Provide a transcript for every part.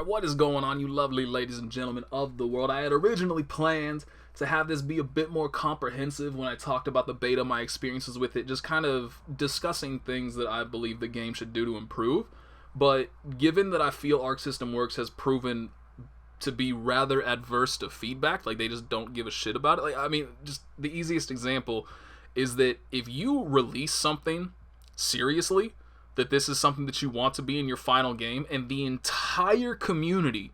Alright, what is going on, you lovely ladies and gentlemen of the world? I had originally planned to have this be a bit more comprehensive when I talked about the beta, my experiences with it, just kind of discussing things that I believe the game should do to improve. But given that I feel Arc System Works has proven to be rather adverse to feedback, like they just don't give a shit about it. Like, I mean, just the easiest example is that if you release something seriously, that this is something that you want to be in your final game, and the entire community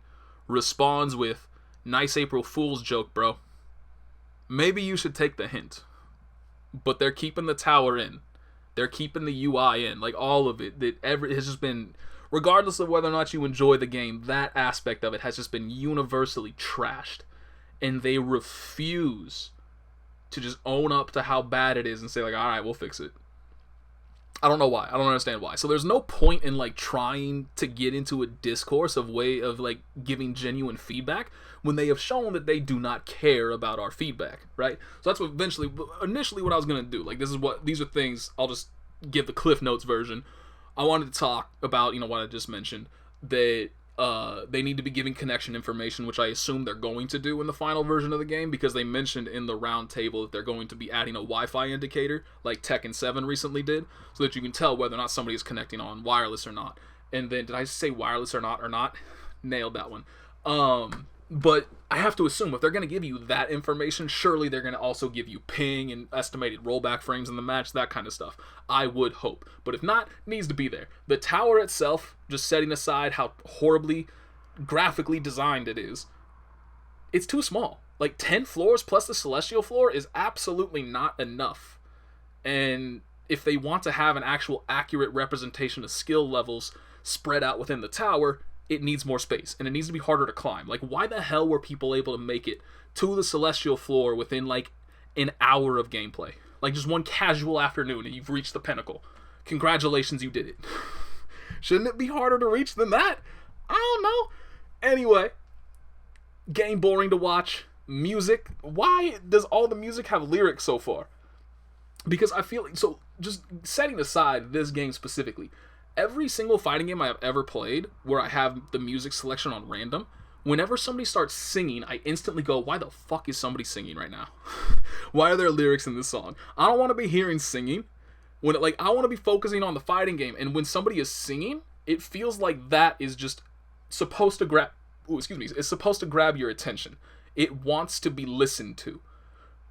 responds with, "Nice April Fool's joke, bro," maybe you should take the hint. But they're keeping the tower in. They're keeping the UI in. Like, all of it. It has just been, regardless of whether or not you enjoy the game, that aspect of it has just been universally trashed. And they refuse to just own up to how bad it is and say, like, alright, we'll fix it. I don't know why. I don't understand why. So there's no point in like trying to get into a discourse of way of like giving genuine feedback when they have shown that they do not care about our feedback, right? So that's what initially what I was gonna do. Like, these are things. I'll just give the Cliff Notes version. I wanted to talk about, you know, what I just mentioned, that they need to be giving connection information, which I assume they're going to do in the final version of the game, because they mentioned in the round table that they're going to be adding a Wi-Fi indicator, like Tekken 7 recently did, so that you can tell whether or not somebody is connecting on wireless or not. And then, did I say wireless or not? Nailed that one. But I have to assume if they're going to give you that information, surely they're going to also give you ping and estimated rollback frames in the match, that kind of stuff. I would hope. But if not, it needs to be there. The tower itself, just setting aside how horribly graphically designed it is, it's too small. Like, 10 floors plus the celestial floor is absolutely not enough. And if they want to have an actual accurate representation of skill levels spread out within the tower, it needs more space, and it needs to be harder to climb. Like, why the hell were people able to make it to the celestial floor within, like, an hour of gameplay? Like, just one casual afternoon, and you've reached the pinnacle. Congratulations, you did it. Shouldn't it be harder to reach than that? I don't know. Anyway, game boring to watch. Music. Why does all the music have lyrics so far? Because I feel like, so, just setting aside this game specifically, every single fighting game I have ever played where I have the music selection on random, whenever somebody starts singing, I instantly go, why the fuck is somebody singing right now? Why are there lyrics in this song? I don't want to be hearing singing. I want to be focusing on the fighting game, and when somebody is singing, it feels like that is just supposed to grab, it's supposed to grab your attention. It wants to be listened to.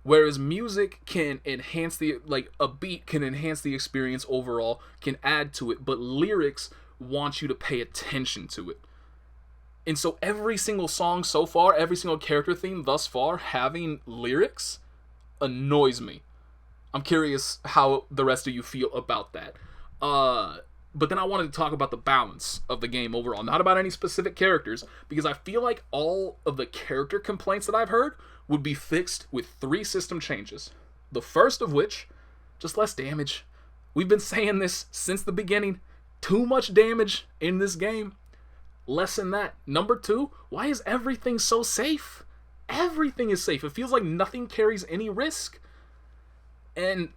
Whereas music can enhance a beat can enhance the experience overall, can add to it, but lyrics want you to pay attention to it. And so every single song so far, every single character theme thus far, having lyrics annoys me. I'm curious how the rest of you feel about that. But then I wanted to talk about the balance of the game overall, not about any specific characters, because I feel like all of the character complaints that I've heard would be fixed with 3 system changes. The first of which, just less damage. We've been saying this since the beginning. Too much damage in this game. Less than that. Number 2, why is everything so safe? Everything is safe. It feels like nothing carries any risk. And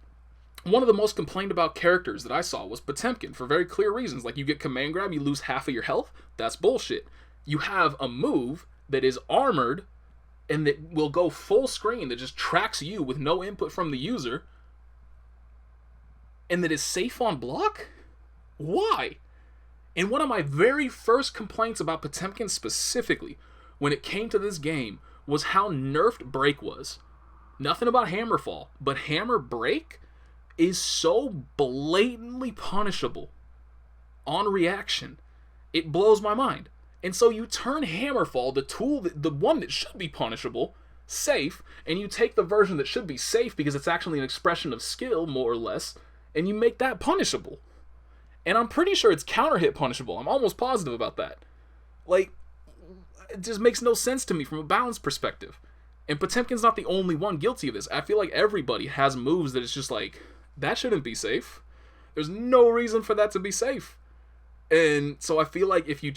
one of the most complained about characters that I saw was Potemkin, for very clear reasons. Like, you get command grab, you lose half of your health. That's bullshit. You have a move that is armored and that will go full screen, that just tracks you with no input from the user, and that is safe on block? Why? And one of my very first complaints about Potemkin specifically, when it came to this game, was how nerfed break was. Nothing about hammer fall, but hammer break is so blatantly punishable on reaction. It blows my mind. And so you turn Hammerfall, the tool, the one that should be punishable, safe, and you take the version that should be safe because it's actually an expression of skill, more or less, and you make that punishable. And I'm pretty sure it's counter hit punishable. I'm almost positive about that. Like, it just makes no sense to me from a balance perspective. And Potemkin's not the only one guilty of this. I feel like everybody has moves that it's just like, that shouldn't be safe. There's no reason for that to be safe. And so I feel like if you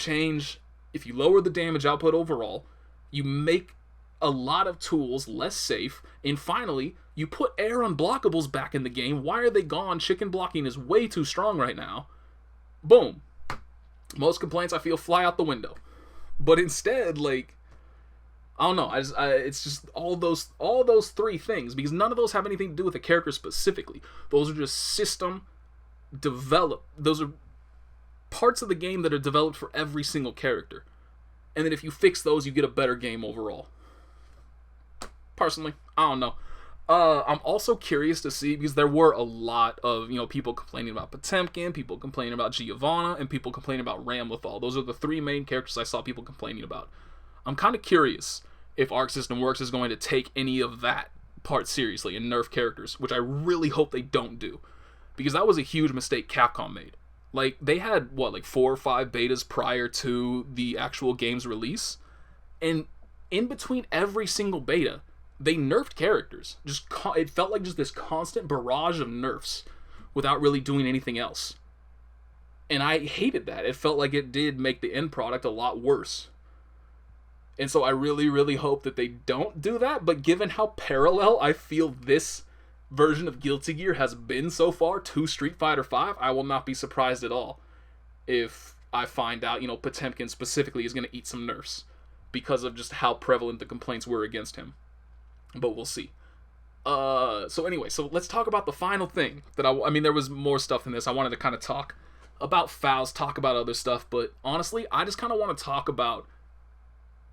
lower the damage output overall, you make a lot of tools less safe, and finally, you put air unblockables back in the game. Why are they gone? Chicken blocking is way too strong right now. Boom. Most complaints, I feel, fly out the window. But instead, like, I don't know. It's just all those three things, because none of those have anything to do with the character specifically. Those are just system developed. Those are parts of the game that are developed for every single character. And then if you fix those, you get a better game overall. Personally, I don't know. I'm also curious to see, because there were a lot of, people complaining about Potemkin, people complaining about Giovanna, and people complaining about Ramlethal. Those are the three main characters I saw people complaining about. I'm kind of curious if Arc System Works is going to take any of that part seriously and nerf characters, which I really hope they don't do, because that was a huge mistake Capcom made. Like, they had, 4 or 5 betas prior to the actual game's release, and in between every single beta, they nerfed characters. It felt like just this constant barrage of nerfs without really doing anything else. And I hated that. It felt like it did make the end product a lot worse. And so I really, really hope that they don't do that. But given how parallel I feel this version of Guilty Gear has been so far to Street Fighter V, I will not be surprised at all if I find out, Potemkin specifically is going to eat some nerfs because of just how prevalent the complaints were against him. But we'll see. So anyway, so let's talk about the final thing that I mean, there was more stuff than this. I wanted to kind of talk about Faust, talk about other stuff, but honestly, I just kind of want to talk about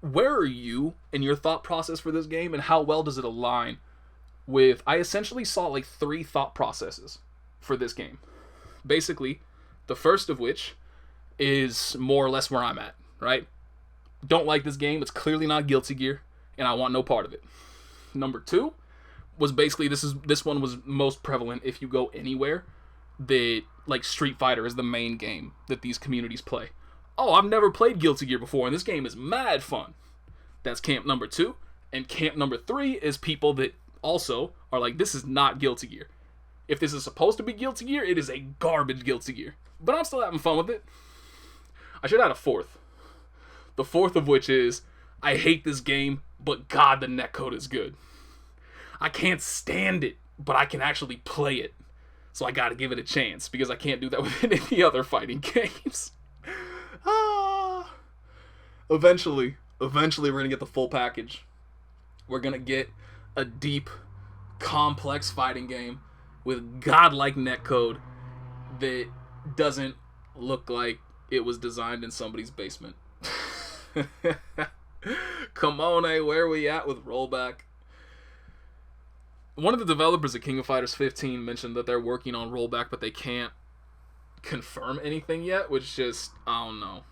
where are you in your thought process for this game, and how well does it align with... I essentially saw like 3 thought processes for this game. Basically, the first of which is more or less where I'm at, right? Don't like this game, it's clearly not Guilty Gear, and I want no part of it. Number 2 was basically, this one was most prevalent if you go anywhere that, like, Street Fighter is the main game that these communities play. Oh, I've never played Guilty Gear before, and this game is mad fun. That's camp number 2. And camp number 3 is people that also are like, this is not Guilty Gear. If this is supposed to be Guilty Gear, it is a garbage Guilty Gear. But I'm still having fun with it. I should add a 4th. The 4th of which is, I hate this game, but God, the netcode is good. I can't stand it, but I can actually play it. So I gotta give it a chance, because I can't do that with any other fighting games. Eventually we're gonna get the full package. We're gonna get a deep, complex fighting game with godlike netcode that doesn't look like it was designed in somebody's basement. Come on, where are we at with rollback? One of the developers of King of Fighters 15 mentioned that they're working on rollback, but they can't confirm anything yet, which just, I don't know.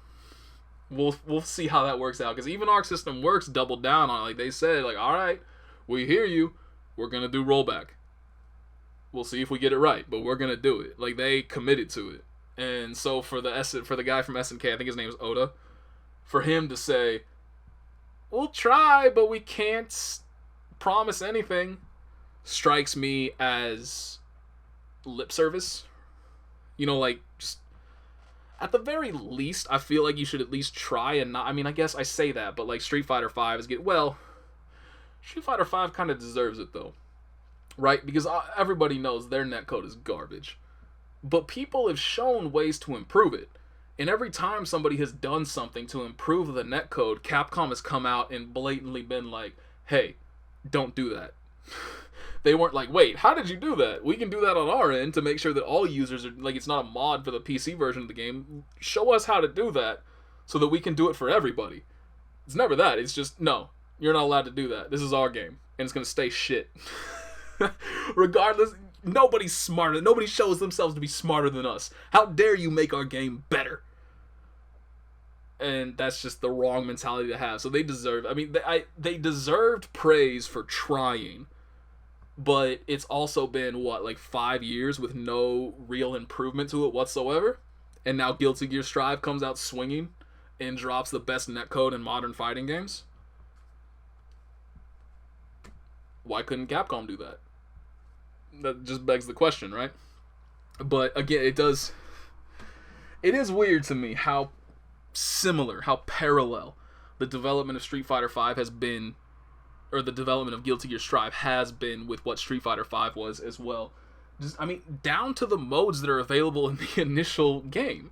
We'll see how that works out, because even Arc System Works doubled down on it. Like, they said, like, alright, we hear you, we're gonna do rollback. We'll see if we get it right, but we're gonna do it. Like, they committed to it. And so for the guy from SNK, I think his name is Oda, for him to say, we'll try, but we can't promise anything, strikes me as lip service. Like, just, at the very least, I feel like you should at least try and not... I mean, I guess I say that, but, like, Street Fighter V is getting... Well, Street Fighter V kind of deserves it, though. Right? Because everybody knows their netcode is garbage. But people have shown ways to improve it. And every time somebody has done something to improve the netcode, Capcom has come out and blatantly been like, hey, don't do that. They weren't like, wait, how did you do that? We can do that on our end to make sure that all users are, like, it's not a mod for the PC version of the game. Show us how to do that so that we can do it for everybody. It's never that. It's just, no, you're not allowed to do that. This is our game, and it's going to stay shit. Regardless, nobody's smarter. Nobody shows themselves to be smarter than us. How dare you make our game better? And that's just the wrong mentality to have. So they deserve, I mean, they deserved praise for trying. But it's also been, 5 years with no real improvement to it whatsoever? And now Guilty Gear Strive comes out swinging and drops the best netcode in modern fighting games? Why couldn't Capcom do that? That just begs the question, right? But again, it is weird to me how similar, how parallel the development of Street Fighter V has been, or the development of Guilty Gear Strive has been, with what Street Fighter V was as well. Just, I mean, down to the modes that are available in the initial game.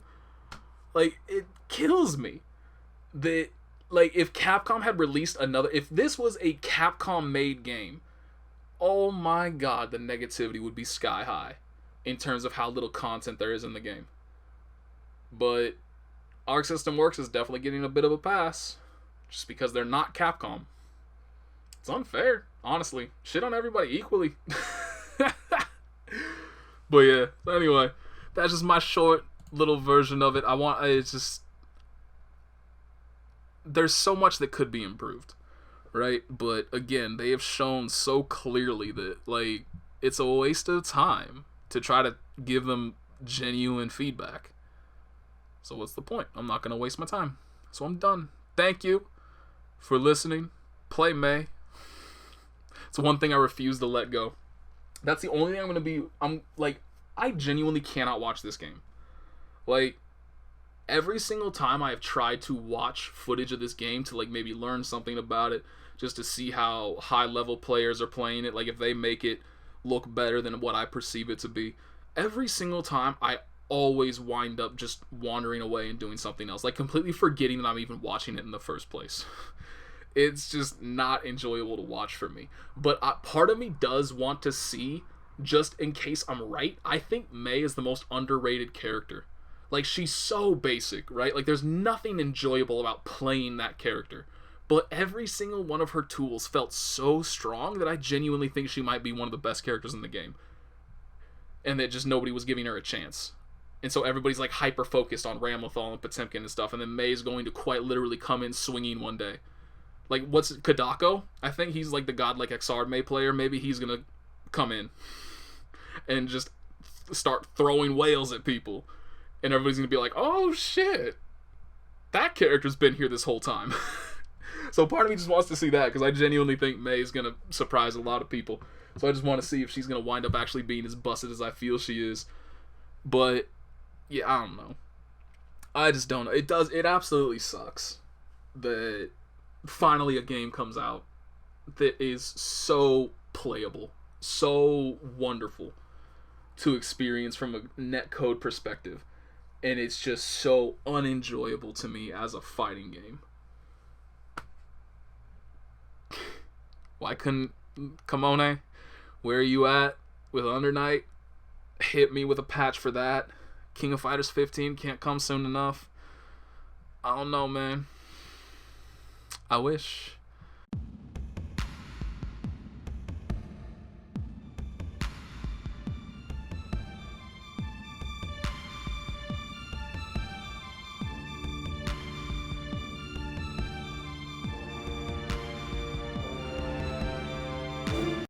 Like, it kills me that Like, if Capcom had released another... If this was a Capcom-made game, oh my god, the negativity would be sky high in terms of how little content there is in the game. But Arc System Works is definitely getting a bit of a pass just because they're not Capcom. It's unfair, honestly. Shit on everybody equally. But yeah, anyway, that's just my short little version of it. It's just... There's so much that could be improved, right? But again, they have shown so clearly that, like, it's a waste of time to try to give them genuine feedback. So what's the point? I'm not going to waste my time. So I'm done. Thank you for listening. Play May. It's one thing I refuse to let go. That's the only thing I'm going to be... I genuinely cannot watch this game. Like, every single time I have tried to watch footage of this game to, like, maybe learn something about it, just to see how high-level players are playing it, like, if they make it look better than what I perceive it to be, every single time I always wind up just wandering away and doing something else, like, completely forgetting that I'm even watching it in the first place. It's just not enjoyable to watch for me. But part of me does want to see, just in case I'm right, I think Mei is the most underrated character. Like, she's so basic, right? Like, there's nothing enjoyable about playing that character. But every single one of her tools felt so strong that I genuinely think she might be one of the best characters in the game. And that just nobody was giving her a chance. And so everybody's, like, hyper-focused on Ramlethal and Potemkin and stuff, and then Mei is going to quite literally come in swinging one day. Like, what's it, Kadako? I think he's, like, the godlike Exard Mei player. Maybe he's gonna come in and just start throwing whales at people. And everybody's going to be like, oh, shit. That character's been here this whole time. So part of me just wants to see that, because I genuinely think Mei is going to surprise a lot of people. So I just want to see if she's going to wind up actually being as busted as I feel she is. But, yeah, I don't know. I just don't know. It absolutely sucks that finally a game comes out that is so playable, so wonderful to experience from a netcode perspective. And it's just so unenjoyable to me as a fighting game. Why couldn't Kamone? Where are you at with Under Night? Hit me with a patch for that. King of Fighters 15 can't come soon enough. I don't know, man. I wish.